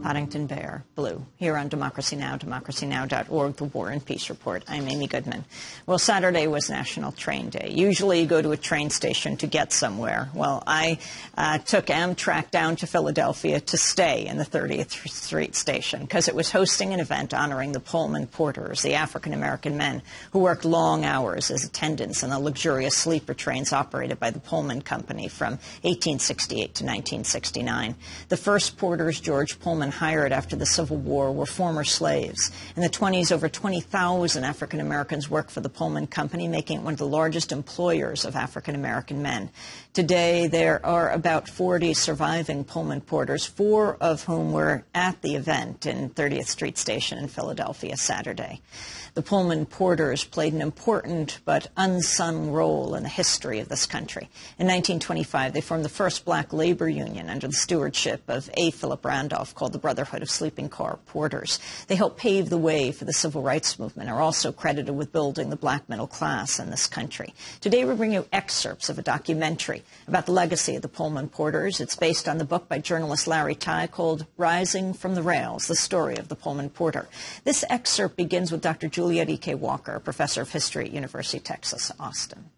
Poddington Bear, blue, here on Democracy Now!, democracynow.org, the War and Peace Report. I'm Amy Goodman. Well, Saturday was National Train Day. Usually you go to a train station to get somewhere. Well, I took Amtrak down to Philadelphia to stay in the 30th Street station because it was hosting an event honoring the Pullman Porters, the African-American men who worked long hours as attendants on the luxurious sleeper trains operated by the Pullman Company from 1868 to 1969. The first porters George Pullman hired after the Civil War were former slaves. In the 20s, over 20,000 African Americans worked for the Pullman Company, making it one of the largest employers of African American men. Today, there are about 40 surviving Pullman porters, 4 of whom were at the event in 30th Street Station in Philadelphia Saturday. The Pullman porters played an important but unsung role in the history of this country. In 1925, they formed the first black labor union under the stewardship of A. Philip Randolph, called the Brotherhood of Sleeping Car Porters. They helped pave the way for the civil rights movement, are also credited with building the black middle class in this country. Today we bring you excerpts of a documentary about the legacy of the Pullman porters. It's based on the book by journalist Larry Tye called Rising from the Rails, the Story of the Pullman Porter. This excerpt begins with Dr. Juliet E.K. Walker, professor of history at University of Texas, Austin.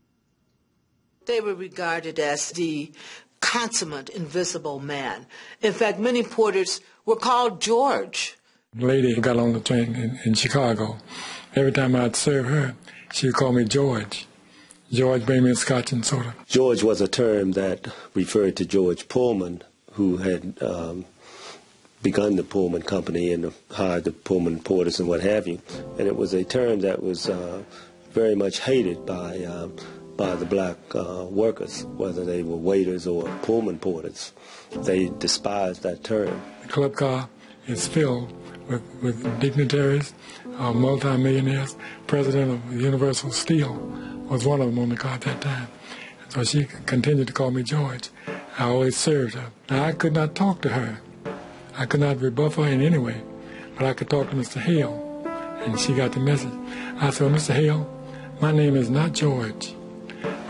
They were regarded as the consummate invisible man. In fact, many porters were called George. The lady who got on the train in Chicago, every time I'd serve her, she would call me George. George, bring me a scotch and soda. George was a term that referred to George Pullman, who had begun the Pullman Company and hired the Pullman porters and what have you. And it was a term that was very much hated by the black workers, whether they were waiters or Pullman porters. They despised that term. The club car is filled with dignitaries, multimillionaires. President of Universal Steel was one of them on the car at that time. So she continued to call me George. I always served her. Now, I could not talk to her. I could not rebuff her in any way, but I could talk to Mr. Hale, and she got the message. I said, Mr. Hale, my name is not George,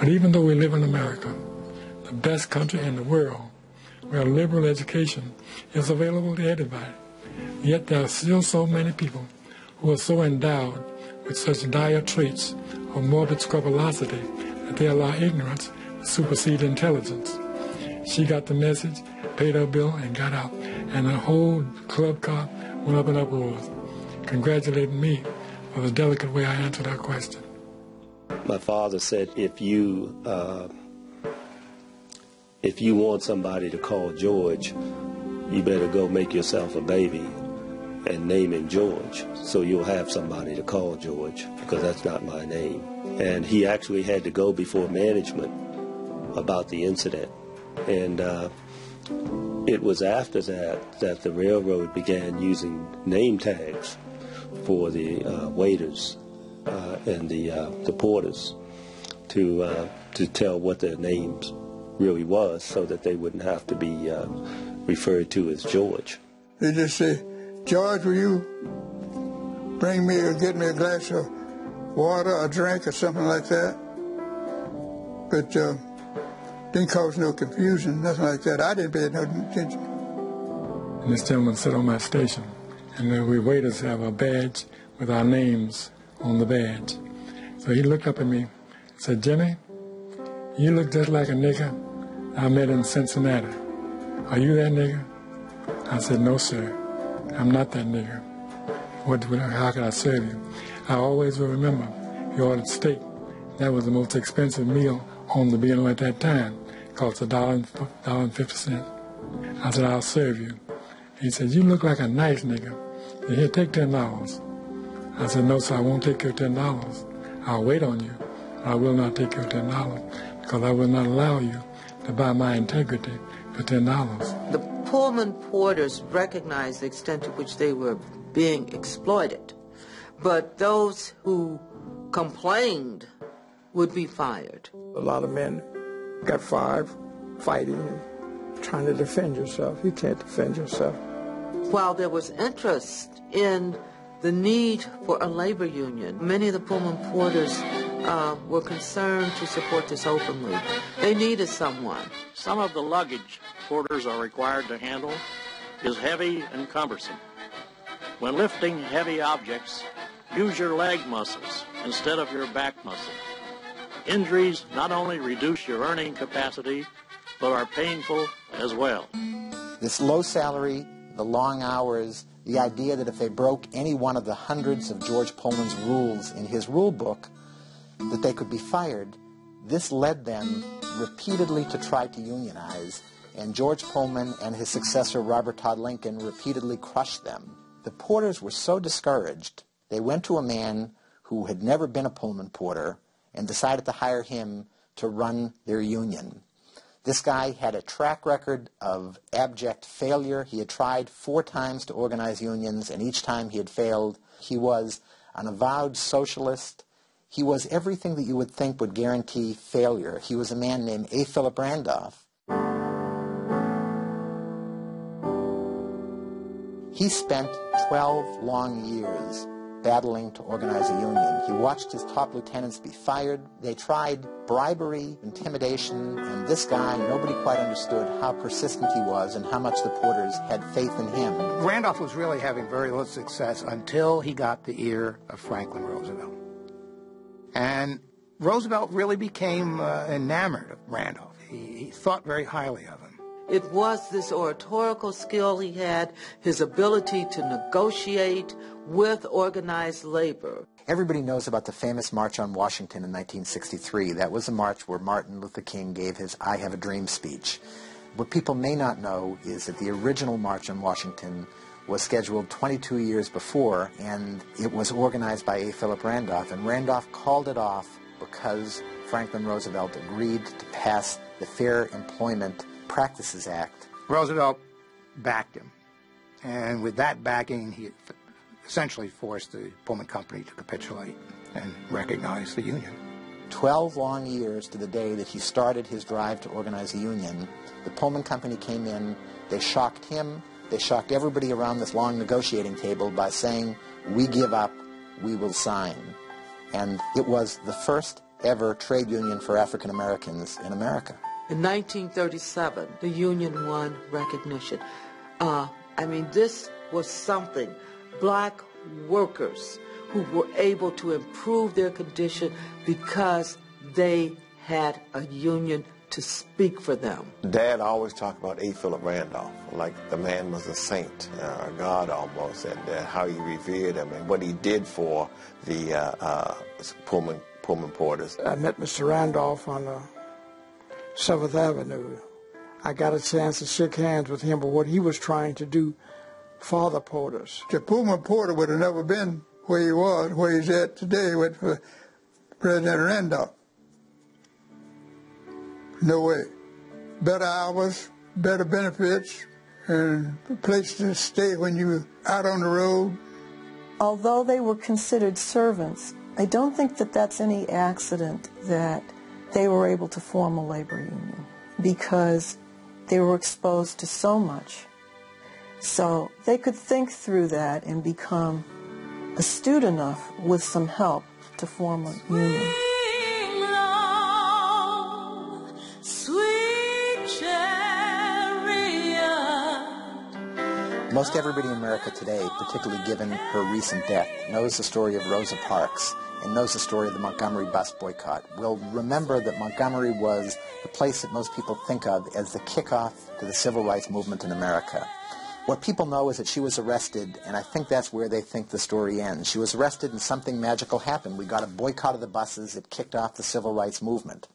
but even though we live in America, the best country in the world, where liberal education is available to everybody, yet there are still so many people who are so endowed with such dire traits of morbid scrupulosity that they allow ignorance to supersede intelligence. She got the message, paid her bill, and got out. And the whole club car went up in uproars, congratulating me for the delicate way I answered her question. My father said, if you want somebody to call George, you better go make yourself a baby and name him George, so you'll have somebody to call George, because that's not my name. And he actually had to go before management about the incident. And it was after that the railroad began using name tags for the waiters and the porters to tell what their names really was, so that they wouldn't have to be referred to as George. They just say, George, will you bring me or get me a glass of water, a drink, or something like that? But didn't cause no confusion, nothing like that. I didn't pay no attention. And this gentleman sat on my station, and then we waiters have a badge with our names on the badge. So he looked up at me and said, Jimmy, you look just like a nigger I met in Cincinnati. Are you that nigger? I said, no, sir, I'm not that nigger. How can I serve you? I always will remember he ordered steak. That was the most expensive meal on the bill at that time. It cost $1.50. I said, I'll serve you. He said, you look like a nice nigger. He said, here, take $10. I said, no, sir, I won't take your $10. I'll wait on you, but I will not take your $10, because I will not allow you to buy my integrity for $10. The Pullman porters recognized the extent to which they were being exploited, but those who complained would be fired. A lot of men got fired fighting and trying to defend yourself. You can't defend yourself. While there was interest in the need for a labor union, many of the Pullman porters were concerned to support this openly. They needed someone. Some of the luggage porters are required to handle is heavy and cumbersome. When lifting heavy objects, use your leg muscles instead of your back muscles. Injuries not only reduce your earning capacity, but are painful as well. This low salary, the long hours, the idea that if they broke any one of the hundreds of George Pullman's rules in his rule book, that they could be fired, this led them repeatedly to try to unionize, and George Pullman and his successor Robert Todd Lincoln repeatedly crushed them. The Porters were so discouraged, they went to a man who had never been a Pullman Porter and decided to hire him to run their union. This guy had a track record of abject failure. He had tried 4 times to organize unions, and each time he had failed. He was an avowed socialist. He was everything that you would think would guarantee failure. He was a man named A. Philip Randolph. He spent 12 long years battling to organize a union. He watched his top lieutenants be fired. They tried bribery, intimidation, and this guy, nobody quite understood how persistent he was and how much the Porters had faith in him. Randolph was really having very little success until he got the ear of Franklin Roosevelt. And Roosevelt really became enamored of Randolph. He thought very highly of him. It was this oratorical skill he had, his ability to negotiate with organized labor. Everybody knows about the famous March on Washington in 1963. That was a march where Martin Luther King gave his I Have a Dream speech. What people may not know is that the original March on Washington was scheduled 22 years before, and it was organized by A. Philip Randolph, and Randolph called it off because Franklin Roosevelt agreed to pass the Fair Employment Practices Act. Roosevelt backed him, and with that backing, he essentially forced the Pullman Company to capitulate and recognize the union. 12 long years to the day that he started his drive to organize a union, the Pullman Company came in, they shocked him, they shocked everybody around this long negotiating table by saying, "We give up, we will sign." And it was the first ever trade union for African Americans in America. In 1937, the union won recognition. This was something. Black workers who were able to improve their condition because they had a union to speak for them. Dad always talked about A. Philip Randolph, like the man was a saint, a god almost, and how he revered him and what he did for the Pullman Porters. I met Mr. Randolph on 7th Avenue. I got a chance to shake hands with him, but what he was trying to do for the Porters. The Pullman Porter would have never been where he was, where he's at today with President Randolph. No way. Better hours, better benefits, and a place to stay when you're out on the road. Although they were considered servants, I don't think that that's any accident that they were able to form a labor union, because they were exposed to so much. So they could think through that and become astute enough with some help to form a union. Most everybody in America today, particularly given her recent death, knows the story of Rosa Parks and knows the story of the Montgomery bus boycott. Will remember that Montgomery was the place that most people think of as the kickoff to the civil rights movement in America. What people know is that she was arrested, and I think that's where they think the story ends. She was arrested and something magical happened. We got a boycott of the buses. It kicked off the civil rights movement.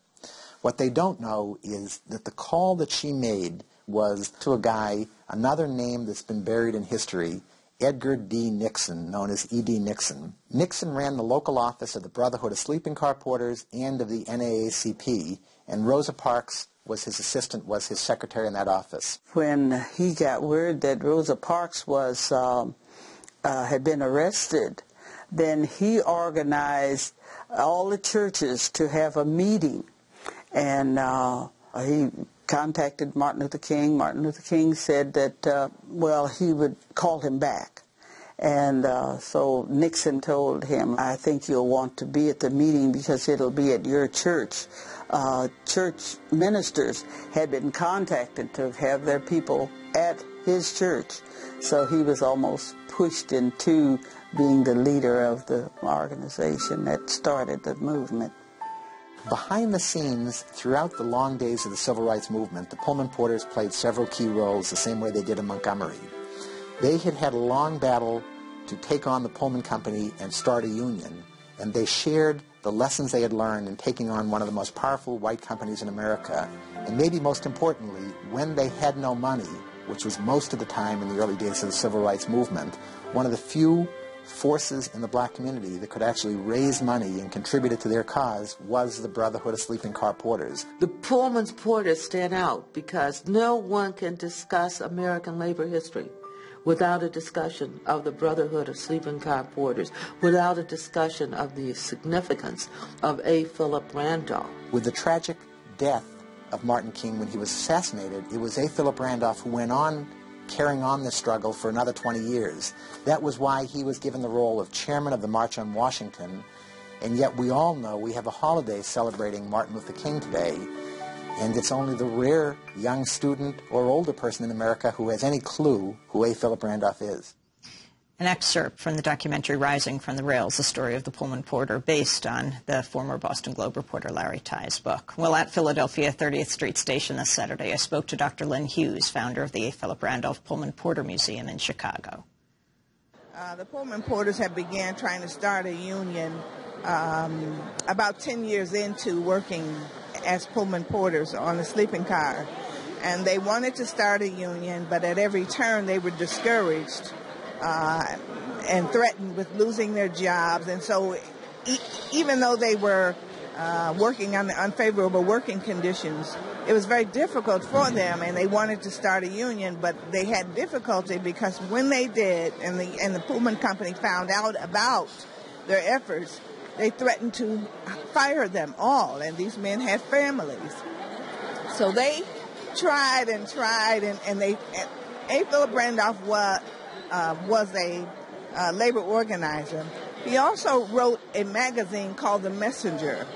What they don't know is that the call that she made was to a guy, another name that's been buried in history, Edgar D. Nixon, known as E.D. Nixon. Nixon ran the local office of the Brotherhood of Sleeping Car Porters and of the NAACP, and Rosa Parks was his assistant, was his secretary in that office. When he got word that Rosa Parks was had been arrested, then he organized all the churches to have a meeting, and he contacted Martin Luther King. Martin Luther King said that, he would call him back. And so Nixon told him, "I think you'll want to be at the meeting because it'll be at your church." Church ministers had been contacted to have their people at his church. So he was almost pushed into being the leader of the organization that started the movement. Behind the scenes, throughout the long days of the civil rights movement, the Pullman Porters played several key roles the same way they did in Montgomery. They had had a long battle to take on the Pullman Company and start a union, and they shared the lessons they had learned in taking on one of the most powerful white companies in America. And maybe most importantly, when they had no money, which was most of the time in the early days of the civil rights movement, one of the few forces in the black community that could actually raise money and contribute it to their cause was the Brotherhood of Sleeping Car Porters. The Pullman Porters stand out because no one can discuss American labor history without a discussion of the Brotherhood of Sleeping Car Porters, without a discussion of the significance of A. Philip Randolph. With the tragic death of Martin King when he was assassinated, it was A. Philip Randolph who went on carrying on this struggle for another 20 years. That was why he was given the role of chairman of the March on Washington, and yet we all know we have a holiday celebrating Martin Luther King today, and it's only the rare young student or older person in America who has any clue who A. Philip Randolph is. An excerpt from the documentary Rising from the Rails, the story of the Pullman Porter, based on the former Boston Globe reporter Larry Tye's book. Well, at Philadelphia 30th Street Station this Saturday, I spoke to Dr. Lynn Hughes, founder of the A. Philip Randolph Pullman Porter Museum in Chicago. The Pullman Porters have began trying to start a union about 10 years into working as Pullman Porters on the sleeping car. And they wanted to start a union, but at every turn they were discouraged and threatened with losing their jobs. And so even though they were working under unfavorable working conditions, it was very difficult for them, and they wanted to start a union, but they had difficulty because when they did, and the Pullman Company found out about their efforts, they threatened to fire them all, and these men had families. So they tried, and A. Philip Randolph was a labor organizer. He also wrote a magazine called The Messenger.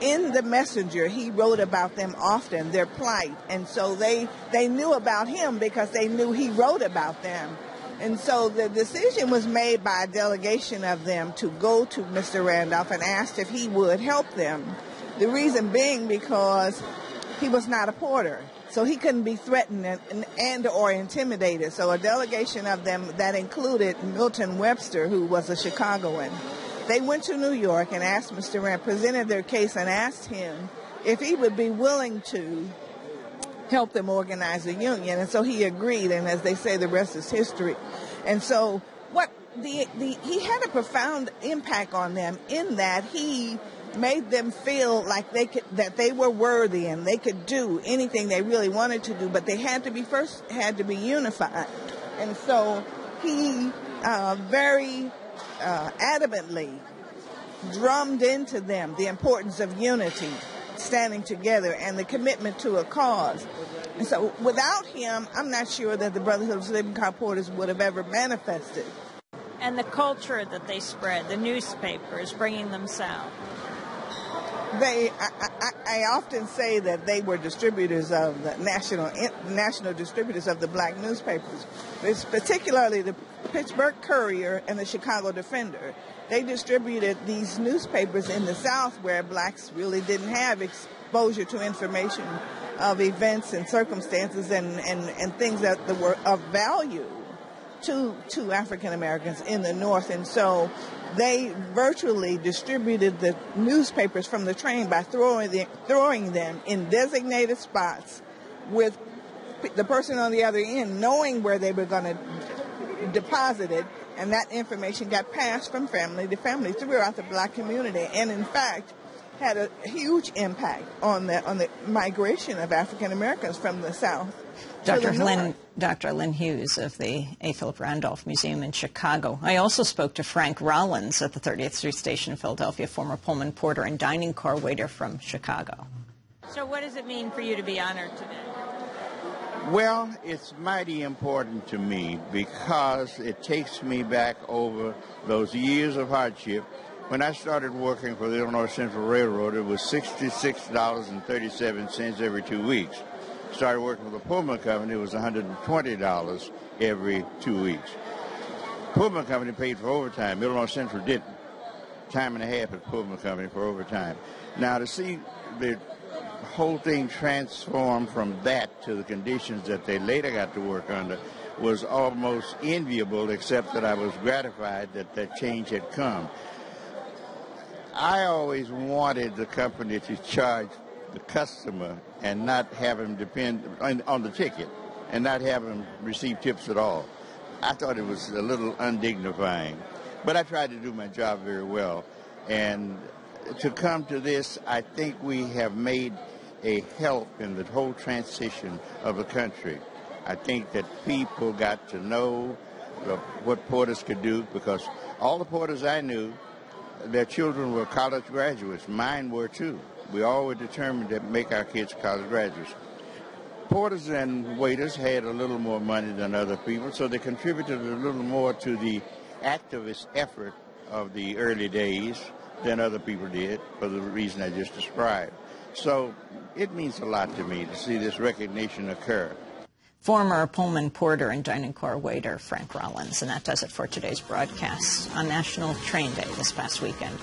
In The Messenger, he wrote about them often, their plight, and so they knew about him because they knew he wrote about them. And so the decision was made by a delegation of them to go to Mr. Randolph and ask if he would help them. The reason being because he was not a porter, so he couldn't be threatened and or intimidated. So a delegation of them that included Milton Webster, who was a Chicagoan, they went to New York and asked Mr. Rand, presented their case and asked him if he would be willing to help them organize a union. And so he agreed, and as they say, the rest is history. And so he had a profound impact on them in that he made them feel like that they were worthy and they could do anything they really wanted to do, but they had to be unified. And so he very adamantly drummed into them the importance of unity, standing together, and the commitment to a cause. And so without him, I'm not sure that the Brotherhood of Sleeping Car Porters would have ever manifested. And the culture that they spread, the newspapers, bringing them south. I often say that they were distributors of the national distributors of the black newspapers. It's particularly the Pittsburgh Courier and the Chicago Defender. They distributed these newspapers in the South where blacks really didn't have exposure to information of events and circumstances and things that were of value to African Americans in the North. And so they virtually distributed the newspapers from the train by throwing them in designated spots with the person on the other end knowing where they were going to deposit it, and that information got passed from family to family throughout the black community, and in fact had a huge impact on the migration of African Americans from the South. Dr. Lynn Hughes of the A. Philip Randolph Museum in Chicago. I also spoke to Frank Rollins at the 30th Street Station in Philadelphia, former Pullman Porter and dining car waiter from Chicago. So what does it mean for you to be honored today? Well, it's mighty important to me because it takes me back over those years of hardship. When I started working for the Illinois Central Railroad, it was $66.37 every 2 weeks. started working for the Pullman Company, it was $120 every 2 weeks. Pullman Company paid for overtime. Illinois Central didn't. Time and a half at Pullman Company for overtime. Now, to see the whole thing transform from that to the conditions that they later got to work under was almost enviable, except that I was gratified that that change had come. I always wanted the company to charge the customer and not have him depend on the ticket and not have him receive tips at all. I thought it was a little undignifying, but I tried to do my job very well. And to come to this, I think we have made a help in the whole transition of the country. I think that people got to know what porters could do, because all the porters I knew, their children were college graduates. Mine were too. We all were determined to make our kids college graduates. Porters and waiters had a little more money than other people, so they contributed a little more to the activist effort of the early days than other people did, for the reason I just described. So it means a lot to me to see this recognition occur. Former Pullman Porter and dining car waiter Frank Rollins. And that does it for today's broadcast on National Train Day this past weekend.